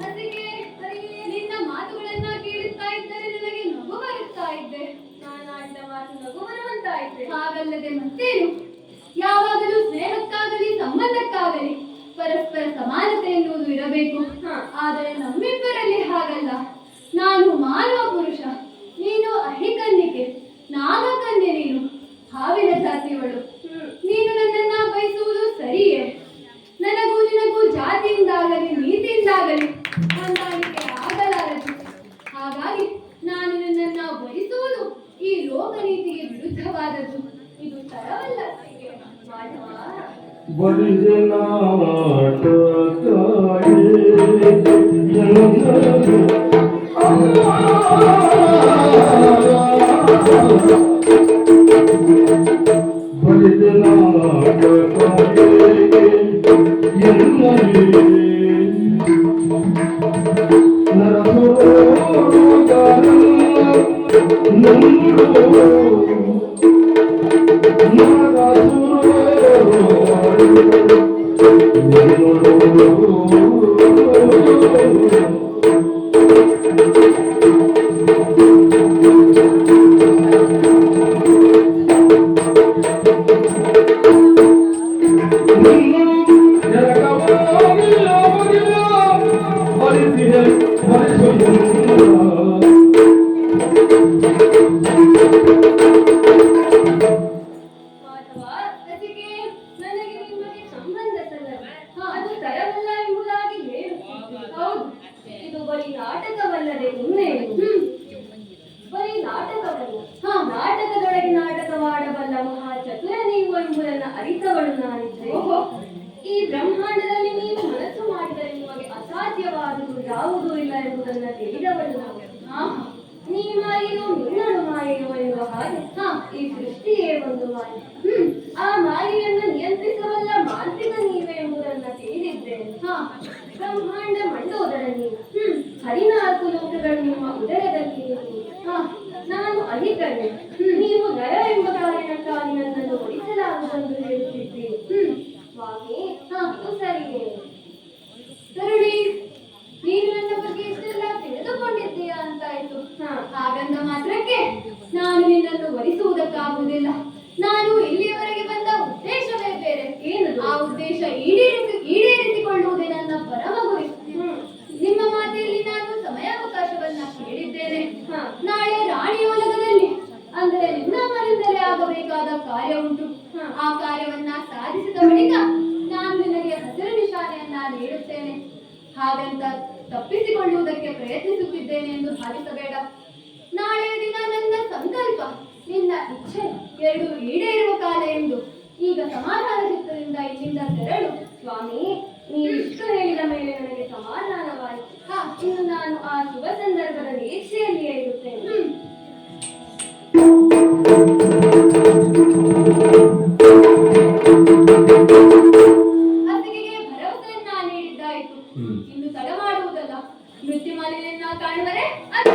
S1: ಅದಕ್ಕೆ ನಿನ್ನ ಮಾತುಗಳನ್ನ ಕೇಳುತ್ತಾ ಇದ್ದರೆ ನನಗೆ ನಗು ಬರುತ್ತಾ ಇದ್ದೆ.
S3: ನಾನಾಡಿದ ಮಾತು ನಗು ಬರುವಂತಾಯಿತೆ.
S1: ಹಾಗಲ್ಲದೆ ಮತ್ತೇನು? ಯಾವಾಗಲೂ ಸ್ನೇಹಕ್ಕಾಗಲಿ ಸಂಬಂಧಕ್ಕಾಗಲಿ ಪರಸ್ಪರ ಸಮಾನತೆ ಎನ್ನುವುದು ಇರಬೇಕು. ಆದರೆ ನಮ್ಮಿಬ್ಬರಲ್ಲಿ ಹಾಗಲ್ಲ. ನಾನು ಮಾನವ ಪುರುಷ, ನೀನು ಅಹಿಕನ್ನಿಕೆ, ನಾಗಕನ್ಯೆ. ನೀನು ಹಾವಿನ ಜಾತಿಯವಳು. ನೀನು ನನ್ನನ್ನ ಬಯಸುವುದು ಸರಿಯೇ? ನನಗೂ ನಿನಗೂ ಜಾತಿಯಿಂದಾಗಲಿ ನೀತಿಯಿಂದಾಗಲಿ ಹೊಂದಾಣಿಕೆ ಆಗಲಾರದು. ಹಾಗಾಗಿ ನಾನು ನಿನ್ನನ್ನ ಬಯಸುವುದು ಈ ಲೋಕನೀತಿಗೆ ವಿರುದ್ಧವಾದದ್ದು. ಇದು ತರವಲ್ಲ ಮಾಧವ. ನಾಟಕದೊಳಗೆ ನಾಟಕವಾಡಬಲ್ಲ ಮಹಾ ಚತುರ ನೀವು ಎಂಬುದನ್ನು ಅರಿತವಳು ನಾನಿದ್ದೆ. ಈ ಬ್ರಹ್ಮಾಂಡದಲ್ಲಿ ನೀವು ಮನಸ್ಸು ಮಾಡಿದರೆ ನಿಮಗೆ ಅಸಾಧ್ಯವಾದುದು ಯಾವುದೂ ಇಲ್ಲ ಎಂಬುದನ್ನು ತಿಳಿದವಳು ನಾನು. ನೀ ಮಾಯೆಯೋ ನಿನ್ನಳು ಮಾಯೆಯೋ ಎನ್ನುವ ಹಾಗೆ ಈ ಸೃಷ್ಟಿಯೇ ಒಂದು ಮಾಯೆ. ಆ ಮಾಯೆಯನ್ನು ನಿಯಂತ್ರಿಸಬಲ್ಲ ಮಾಂತ್ರಿಕ ನೀವೇ ಎಂಬುದನ್ನು ತಿಳಿದಿದ್ದೇನೆ. ಬ್ರಹ್ಮಾಂಡ ಮಂಡೋದರ ನೀವು, 14 ಲೋಕಗಳು ನಿಮ್ಮ ಉದರದಲ್ಲಿ. ನಾನು ಅಧಿಕರಣೆ, ನೀವು ನರ ಎಂಬ ಕಾರಣಕ್ಕಾಗಿ ನನ್ನನ್ನು ಒಲಿಸಲಾಗುವಂದು ಹೇಳುತ್ತಿದ್ದೀರಿ. ಸ್ವಾಮಿ, ಸರಿಯೇ? ತರುಣಿ, ನೀನು ನನ್ನ ಬಗ್ಗೆ ಇಷ್ಟೆಲ್ಲ ತಿಳಿದುಕೊಂಡಿದ್ದೀಯಾ ಅಂತಾಯ್ತು. ಹಾಗಂದ ಮಾತ್ರಕ್ಕೆ ನಾನು ನಿನ್ನನ್ನು ವರಿಸುವುದಕ್ಕಾಗುವುದಿಲ್ಲ. ನಾನು ಇಲ್ಲಿಯವರೆಗೆ ಬಂದ ಉದ್ದೇಶವೇ ಬೇರೆ. ಏನದು? ಆ ಉದ್ದೇಶ ಈಡೇರಿಸಿಕೊಳ್ಳುವುದೇ ನನ್ನ ಪರಮ ಗುರಿ. ನಿಮ್ಮ ಮಾತೆಯಲ್ಲಿ ನಾನು ಸಮಯಾವಕಾಶವನ್ನ ಕೇಳಿದ್ದೇನೆ. ನಾಳೆ ರಾಣಿಯೋಲಗದಲ್ಲಿ, ಅಂದರೆ ನಿನ್ನ ಮನೆಯಿಂದಲೇ ಆಗಬೇಕಾದ ಕಾರ್ಯ ಉಂಟು. ಆ ಕಾರ್ಯವನ್ನ ಸಾಧಿಸಿದ ಬಳಿಕ ನಾನು ನಿನಗೆ ಹಸಿರು ನಿಶಾನೆಯನ್ನ ನೀಡುತ್ತೇನೆ. ಹಾಗಂತ ತಪ್ಪಿಸಿಕೊಳ್ಳುವುದಕ್ಕೆ ಪ್ರಯತ್ನಿಸುತ್ತಿದ್ದೇನೆ ಎಂದು ಭಾವಿಸಬೇಡ. ನಾಳೆ ದಿನ ನನ್ನ ಸಂಕಲ್ಪ, ನಿನ್ನ ಇಚ್ಛೆ ಎರಡು ಈಡೇರುವ ಕಾಲ ಎಂದು. ಈಗ ಸಮಾಧಾನ ಚಿತ್ತದಿಂದ ಇಲ್ಲಿಂದ ತೆರಳು. ಸ್ವಾಮಿ, ನೀವಿಷ್ಟು ಹೇಳಿದ ಮೇಲೆ ನನಗೆ ಸಮಾಧಾನವಾಯಿತು. ಇನ್ನು ನಾನು ಆ ಶುಭ ಸಂದರ್ಭದ ನಿರೀಕ್ಷೆಯಲ್ಲಿಯೇ ಇರುತ್ತೇನೆ. ಅತ್ತಿಗೆಗೆ ಭರವಸೆಯನ್ನ ನೀಡಿದ್ದಾಯಿತು. ಇನ್ನು ತಡ ಮಾಡುವುದಲ್ಲ. ಮೃತ್ಯು ಮಾಲಿನ್ಯನ್ನ ಕಾಣುವರೆ ಅದು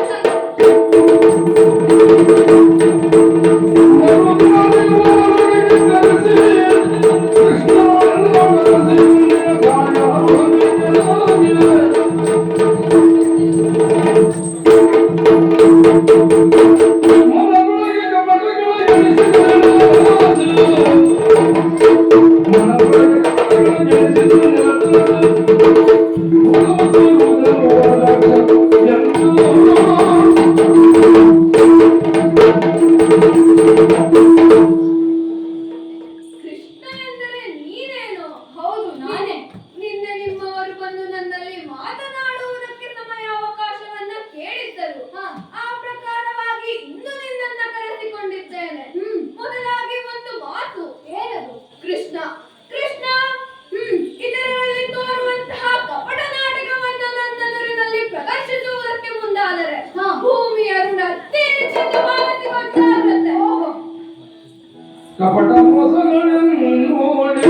S2: ಕಪಟ ಮೋಸಗಳನ್ನು ನೋಡಿ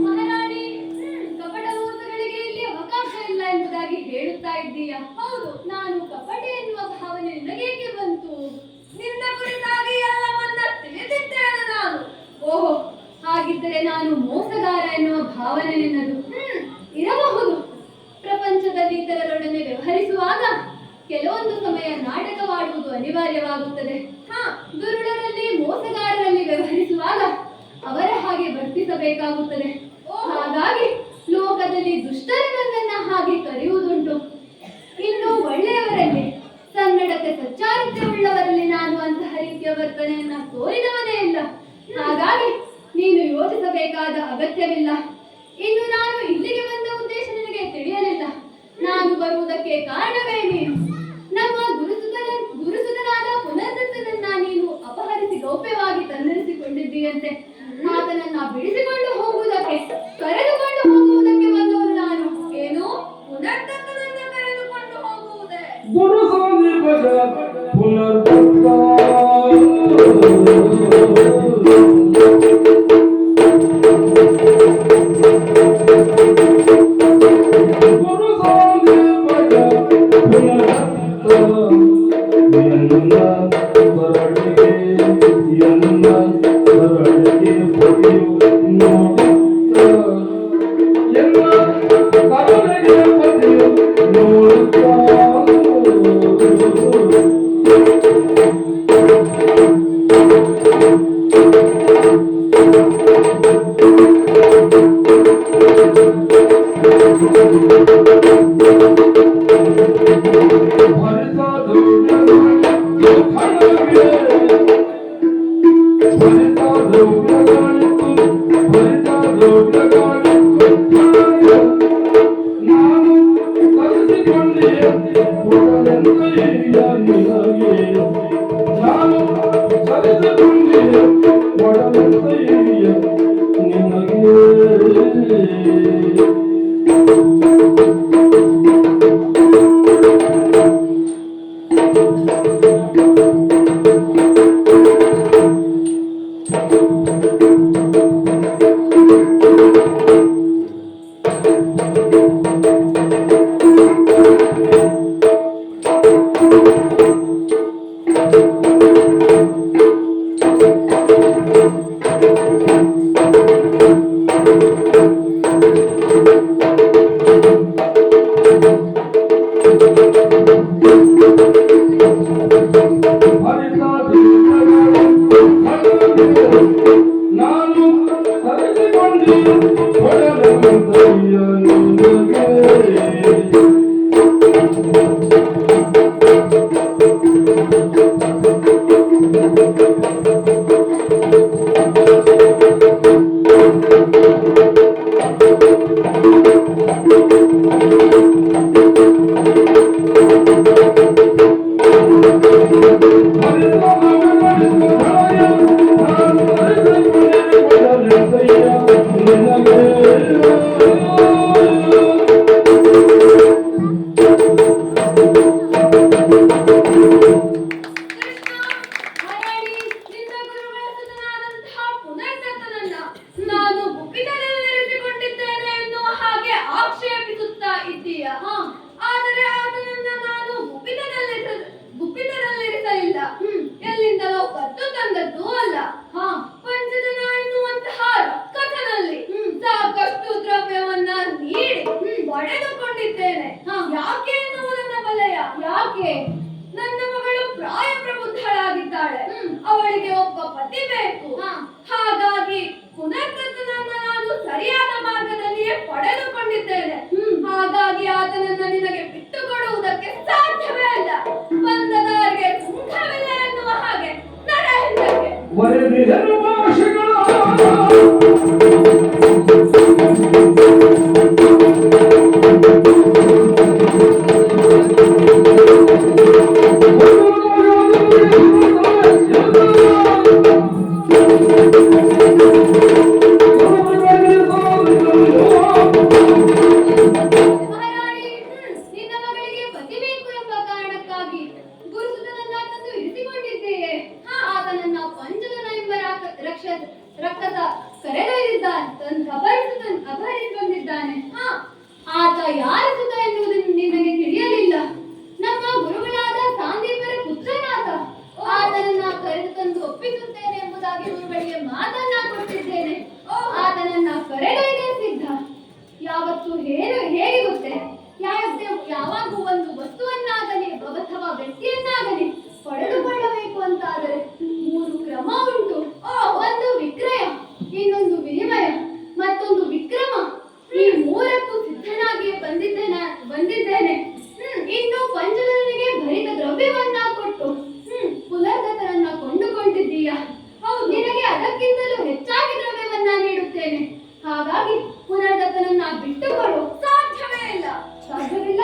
S1: ಮಹಾರಾಣಿ, ಕಪಟ ಮೋಸಗಳಿಗೆ ಇಲ್ಲಿ ಅವಕಾಶ ಇಲ್ಲ ಎಂಬುದಾಗಿ ಹೇಳುತ್ತಾ ಇದ್ದೀಯಾ? ಹೌದು, ನಾನು ಕಪಟೆ ಎನ್ನುವ ಭಾವನೆ ನಿನಗೇಕೆ ಬಂತು?
S3: ನಿನ್ನ ಕುರಿತಾಗಿ ಎಲ್ಲವನ್ನ ತಿಳಿದಿದ್ದೇನೆ ನಾನು.
S1: ಓಹೋ, ಹಾಗಿದ್ದರೆ ನಾನು ಮೋಸಗಾರ ಎನ್ನುವ ಭಾವನೆ ನಿನ್ನದು. ಇರಬಹುದು. ಪ್ರಪಂಚದಲ್ಲಿ ಇತರರೊಡನೆ ವ್ಯವಹರಿಸುವಾಗ ಕೆಲವೊಂದು ಸಮಯ ನಾಟಕವಾಡುವುದು ಅನಿವಾರ್ಯವಾಗುತ್ತದೆ. ದುರುಳರಲ್ಲಿ ಮೋಸಗಾರರಲ್ಲಿ ವ್ಯವಹರಿಸುವಾಗ ಅವರ ಹಾಗೆ ವರ್ತಿಸಬೇಕಾಗುತ್ತದೆ. ಹಾಗಾಗಿ ಲೋಕದಲ್ಲಿ ದುಷ್ಟರು ನನ್ನನ್ನ ಹಾಗೆ ಕರೆಯುವುದುಂಟು. ಇನ್ನು ಒಳ್ಳೆಯವರಲ್ಲಿ, ಸನ್ನಡತೆ ಸಚ್ಚಾರಿತ್ರ್ಯ ಉಳ್ಳವರಲ್ಲಿ ನಾನು ಅಂತಹ ರೀತಿಯ ವರ್ತನೆಯನ್ನ ತೋರಿದವನೇ ಇಲ್ಲ. ಹಾಗಾಗಿ ನೀನು ಯೋಚಿಸಬೇಕಾದ ಅಗತ್ಯವಿಲ್ಲ. ಇನ್ನು ನಾನು ಇಲ್ಲಿಗೆ ಬಂದ ಉದ್ದೇಶ ನಿನಗೆ ತಿಳಿಯಲಿಲ್ಲ. ನಾನು ಬರುವುದಕ್ಕೆ ಕಾರಣವೇ ನೀನು. ನಮ್ಮ ಗುರುಸುತನಾದ ಪುನರ್ದತ್ತನನ್ನ ನೀನು ಅಪಹರಿಸಿ ಗೌಪ್ಯವಾಗಿ ತಂದಿರಿಸಿಕೊಂಡಿದ್ದೀಯಂತೆ. ಆತನನ್ನ ಬಿಡಿಸಿಕೊಂಡು ಹೋಗುವುದಕ್ಕೆ, ಕರೆದುಕೊಂಡು ಹೋಗುವುದಕ್ಕೆ ಬಂದವನು ನಾನು. ಏನು?
S3: ಪುನರ್ದತ್ತನನ್ನ ಕರೆದುಕೊಂಡು ಹೋಗುವುದೇ?
S2: ಗುರು ಸಂದೀಪದ ಪುನರ್ದತ್ತ
S1: ಯಾರ ಸುತ ಎನ್ನುವುದು ನಿನಗೆ ತಿಳಿಯಲಿಲ್ಲ. ನಮ್ಮ ಗುರುಗಳಾದ ಸಾಂದೀಪರ ಪುತ್ರನಾದ. ಆತನನ್ನ ಕರೆದು ತಂದು ಒಪ್ಪಿಸುತ್ತೇನೆ ಎಂಬುದಾಗಿ ಗುರುಗಳಿಗೆ ಮಾತನ್ನ ಕೊಟ್ಟಿದ್ದೇನೆ. ಆತನನ್ನ ಕರೆದೊಯ್ದೇ ಸಿದ್ಧ. ಯಾವತ್ತು ಹೇಗೆ ಗೊತ್ತೇ, ಯಾವಾಗೂ ಒಂದು ವಸ್ತುವನ್ನಾಗಲಿ ಅಥವಾ ವ್ಯಕ್ತಿಯನ್ನಾಗಲಿ ಪಡೆದುಕೊಳ್ಳಬೇಕು ಅಂತಾದರೆ 3 ಕ್ರಮ ಉಂಟು. ಒಂದು ವಿಕ್ರಯ, ಇನ್ನೊಂದು ವಿನಿಮಯ, ಮತ್ತೊಂದು ವಿಕ್ರಮ. ಈ 3ಕ್ಕೂ ಸಿದ್ಧನಾಗಿಯೇ ಬಂದಿದ್ದೇನೆ. ಇನ್ನು ಪಂಚಜನಿಗೆ ಭರಿತ ದ್ರವ್ಯವನ್ನ ಕೊಟ್ಟು ಪುನರ್ಗತನನ್ನ ಕೊಂಡುಕೊಂಡಿದ್ದೀಯ. ನಿನಗೆ ಅದಕ್ಕಿಂತಲೂ ಹೆಚ್ಚಾಗಿ ದ್ರವ್ಯವನ್ನ ನೀಡುತ್ತೇನೆ. ಹಾಗಾಗಿ ಪುನರ್ಗತನನ್ನ ಬಿಟ್ಟುಕೊಡು. ಸಾಧ್ಯವೇ ಇಲ್ಲ. ಸಾಧ್ಯವಿಲ್ಲ.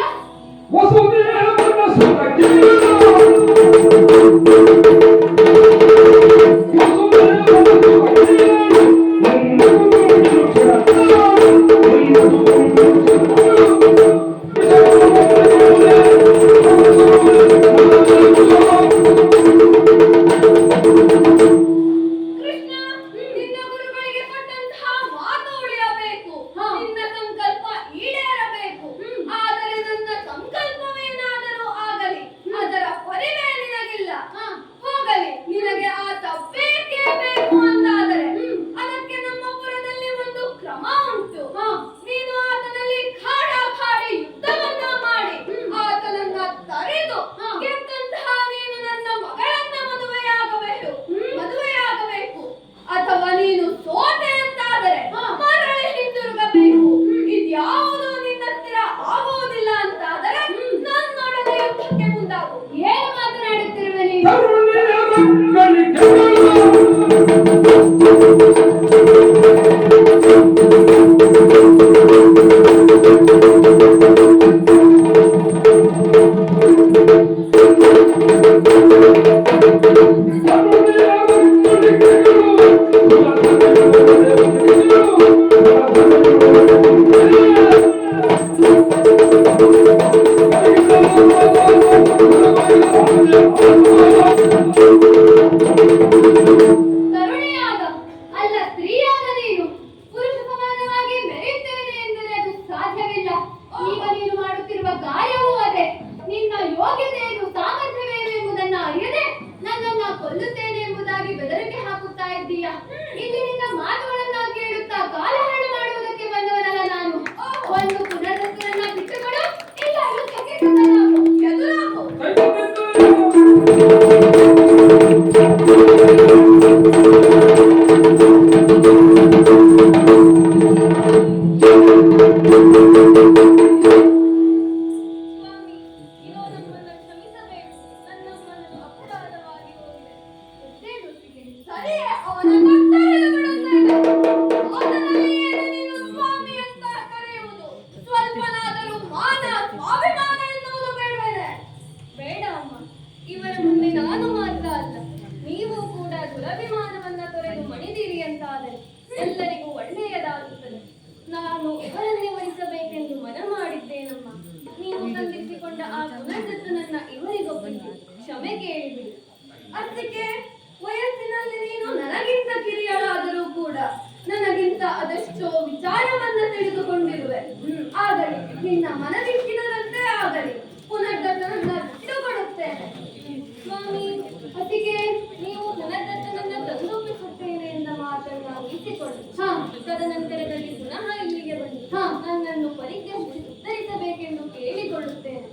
S3: ತದನಂತರದಲ್ಲಿ ಪುನಃ ಇಲ್ಲಿಗೆ ಬಂದು ನನ್ನನ್ನು ಪರಿಗ್ರಹಿಸಿ ಉತ್ತರಿಸಬೇಕೆಂದು ಕೇಳಿಕೊಳ್ಳುತ್ತೇನೆ.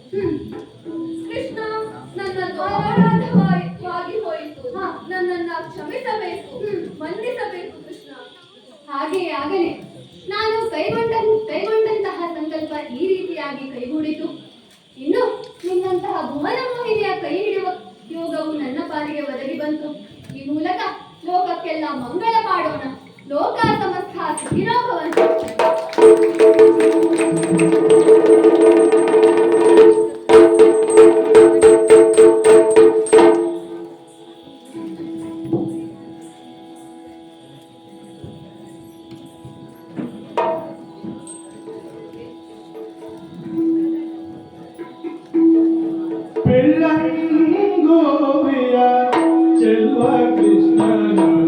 S3: ಕೃಷ್ಣ, ನನ್ನದು ಅಪರಾಧವಾಗಿ ಹೋಯಿತು. ನನ್ನನ್ನ ಕ್ಷಮಿಸಬೇಕು, ಮನ್ನಿಸಬೇಕು ಕೃಷ್ಣ.
S1: ಹಾಗೆಯೇ ಆಗಲಿ. ನಾನು ಕೈಗೊಂಡಂತಹ ಸಂಕಲ್ಪ ಈ ರೀತಿಯಾಗಿ ಕೈಗೂಡಿತು. ಇನ್ನು ನಿನ್ನಂತಹ ಭುವನ ಮೋಹಿನಿಯ ಕೈ ಹಿಡಿಯುವ ಯೋಗವು ನನ್ನ ಪಾಲಿಗೆ ಒದಗಿ ಬಂತು. ಈ ಮೂಲಕ ಲೋಕಕ್ಕೆಲ್ಲ ಮಂಗಳ ಮಾಡೋಣ. ಲೋಕ ಸಮಸ್ತ ಸುಖಿನೋ ಭವಂತು.
S2: ಬೆಳ್ಳಂಗೋವಿಯ ಚೆಲ್ವ ಕೃಷ್ಣನ